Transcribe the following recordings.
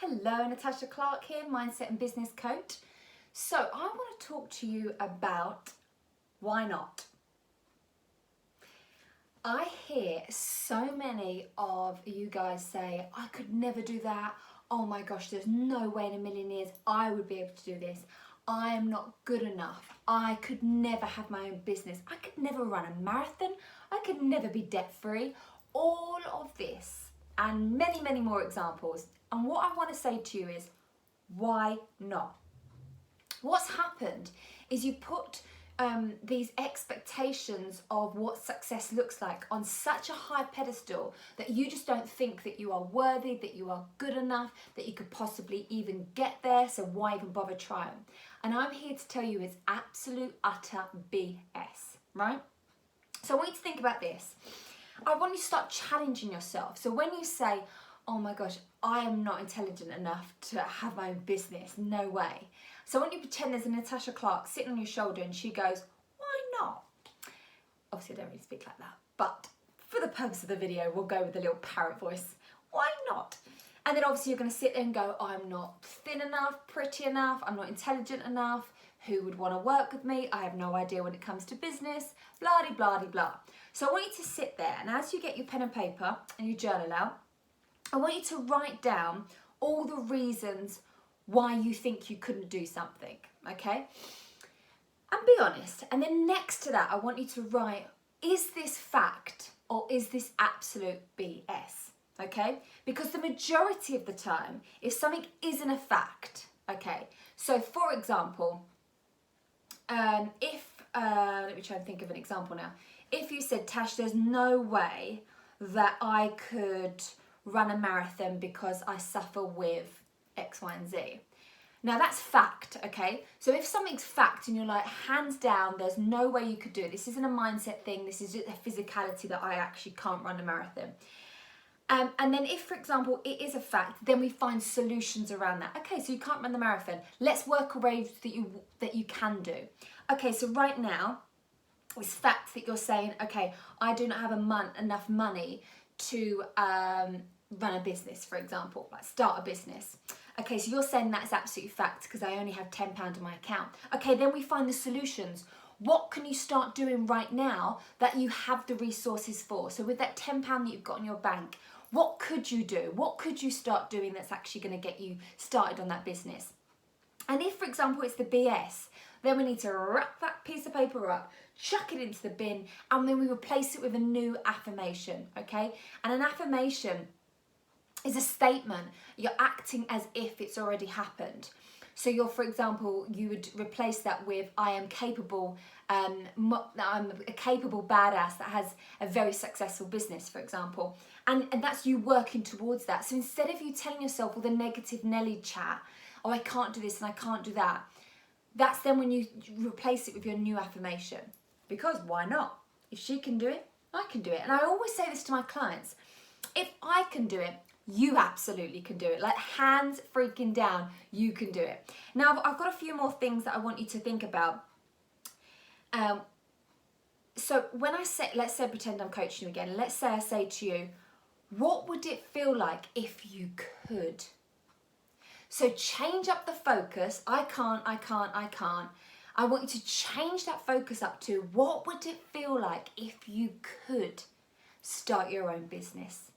Hello, Natasha Clark here, Mindset and Business Coach. So I want to talk to you about why not. I hear so many of you guys say, I could never do that. Oh my gosh, there's no way in a million years I would be able to do this. I am not good enough. I could never have my own business. I could never run a marathon. I could never be debt free. All of this and many, many more examples. And what I want to say to you is, why not? What's happened is you put these expectations of what success looks like on such a high pedestal that you just don't think that you are worthy, that you are good enough, that you could possibly even get there, so why even bother trying? And I'm here to tell you it's absolute utter BS, right? So I want you to think about this. I want you to start challenging yourself. So when you say, oh my gosh, I am not intelligent enough to have my own business, no way. So I want you to pretend there's a Natasha Clark sitting on your shoulder and she goes, why not? Obviously I don't really speak like that, but for the purpose of the video, we'll go with a little parrot voice. Why not? And then obviously you're going to sit there and go, oh, I'm not thin enough, pretty enough, I'm not intelligent enough. Who would want to work with me? I have no idea when it comes to business, blah, de, blah, de, blah. So I want you to sit there, and as you get your pen and paper and your journal out, I want you to write down all the reasons why you think you couldn't do something, okay? And be honest. And then next to that, I want you to write, is this fact or is this absolute BS, okay? Because the majority of the time, if something isn't a fact, okay? So for example, let me try and think of an example now. If you said, Tash, there's no way that I could run a marathon because I suffer with X, Y, and Z. Now that's fact, okay? So if something's fact and you're like, hands down, there's no way you could do it. This isn't a mindset thing. This is just a physicality that I actually can't run a marathon. And then if, for example, it is a fact, then we find solutions around that. Okay, so you can't run the marathon. Let's work a way that you can do. Okay, so right now, it's fact that you're saying, okay, I do not have enough money to run a business, for example, like start a business. Okay, so you're saying that's absolutely fact because I only have £10 in my account. Okay, then we find the solutions. What can you start doing right now that you have the resources for? So with that £10 that you've got in your bank, what could you do? What could you start doing that's actually going to get you started on that business? And if, for example, it's the BS, then we need to wrap that piece of paper up, chuck it into the bin, and then we replace it with a new affirmation, okay? And an affirmation is a statement. You're acting as if it's already happened. So you're, for example, you would replace that with, I am capable, I'm a capable badass that has a very successful business, for example. And that's you working towards that. So instead of you telling yourself all the negative Nelly chat, oh, I can't do this and I can't do that, that's then when you replace it with your new affirmation. Because why not? If she can do it, I can do it. And I always say this to my clients. If I can do it, you absolutely can do it. Like hands freaking down, you can do it. Now, I've got a few more things that I want you to think about. So when I say, let's say pretend I'm coaching you again. Let's say I say to you, what would it feel like if you could? So change up the focus. I can't. I want you to change that focus up to what would it feel like if you could start your own business?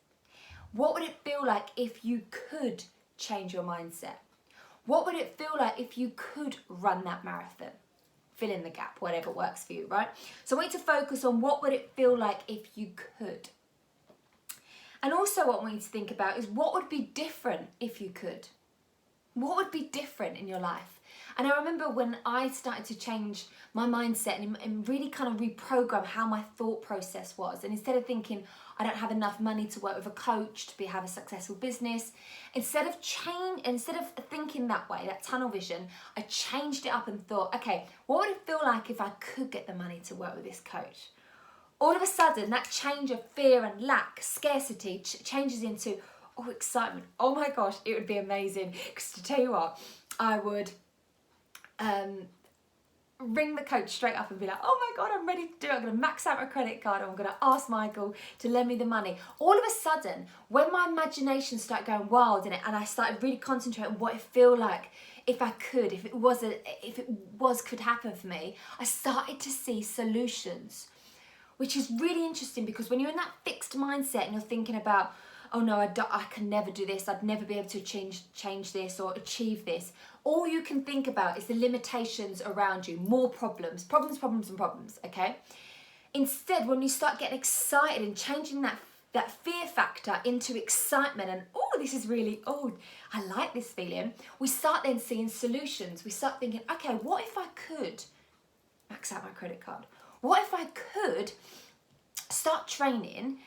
What would it feel like if you could change your mindset? What would it feel like if you could run that marathon? Fill in the gap, whatever works for you, right? So I want you to focus on what would it feel like if you could. And also what I want you to think about is what would be different if you could? What would be different in your life? And I remember when I started to change my mindset and really kind of reprogram how my thought process was. And instead of thinking, I don't have enough money to work with a coach to have a successful business, instead of thinking that way, that tunnel vision, I changed it up and thought, okay, what would it feel like if I could get the money to work with this coach? All of a sudden, that change of fear and lack, scarcity, changes into, oh, excitement. Oh my gosh, it would be amazing. Because to tell you what, I would ring the coach straight up and be like, oh my God, I'm ready to do it. I'm going to max out my credit card. I'm going to ask Michael to lend me the money. All of a sudden, when my imagination started going wild in it, and I started really concentrating on what it felt like if I could, if it was could happen for me, I started to see solutions, which is really interesting, because when you're in that fixed mindset and you're thinking about, oh no, I can never do this, I'd never be able to change this or achieve this, all you can think about is the limitations around you, more problems, okay? Instead, when you start getting excited and changing that fear factor into excitement and, oh, this is really, oh, I like this feeling, we start then seeing solutions. We start thinking, okay, what if I could max out my credit card? What if I could start training?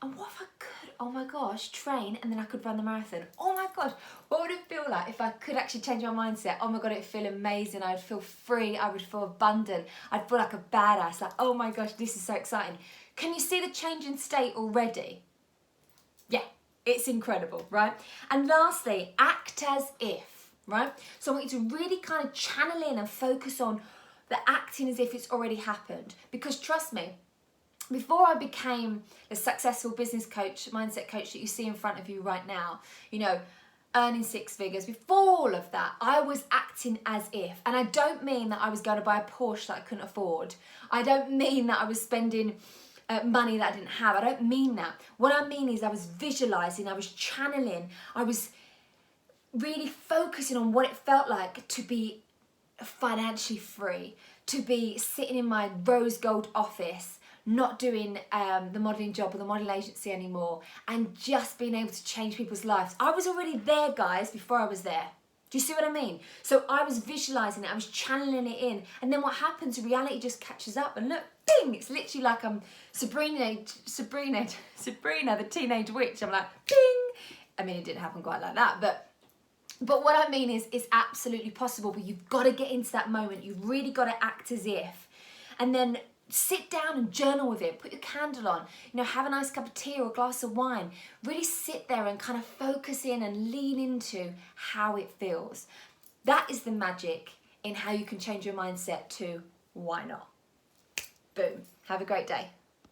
And what if I could, oh my gosh, train and then I could run the marathon? Oh my gosh, what would it feel like if I could actually change my mindset? Oh my God, it'd feel amazing. I'd feel free. I would feel abundant. I'd feel like a badass. Like, oh my gosh, this is so exciting. Can you see the change in state already? Yeah, it's incredible, right? And lastly, act as if, right? So I want you to really kind of channel in and focus on the acting as if it's already happened. Because trust me, before I became a successful business coach, mindset coach that you see in front of you right now, you know, earning 6 figures, before all of that, I was acting as if. And I don't mean that I was going to buy a Porsche that I couldn't afford. I don't mean that I was spending money that I didn't have. I don't mean that. What I mean is I was visualizing, I was channeling, I was really focusing on what it felt like to be financially free, to be sitting in my rose gold office, not doing the modelling job or the modelling agency anymore, and just being able to change people's lives. I was already there, guys, before I was there. Do you see what I mean? So I was visualising it, I was channeling it in, and then what happens, reality just catches up, and look, bing, it's literally like I'm Sabrina, the teenage witch. I'm like, bing. I mean, it didn't happen quite like that, but what I mean is it's absolutely possible, but you've got to get into that moment. You've really got to act as if, and then sit down and journal with it. Put your candle on, you know, have a nice cup of tea or a glass of wine. Really sit there and kind of focus in and lean into how it feels. That is the magic in how you can change your mindset to why not. Boom. Have a great day.